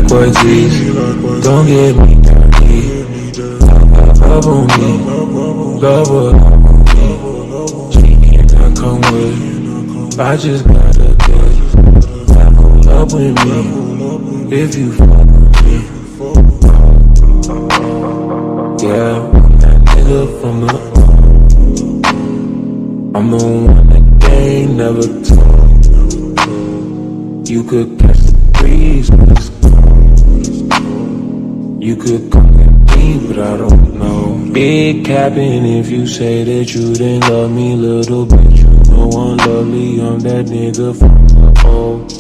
boy, please, don't get me dirty. Love on me, love what I want me. She cannot come with, I just gotta get. Pull up with me, if you fuck with me. Yeah, I'm that nigga from the I'm the one that they ain't never told. You could catch the breeze when it's gone. You could come at me, but I don't know. Big capping if you say that you didn't love me, little bitch. You know I'm lovely, I'm that nigga from the old.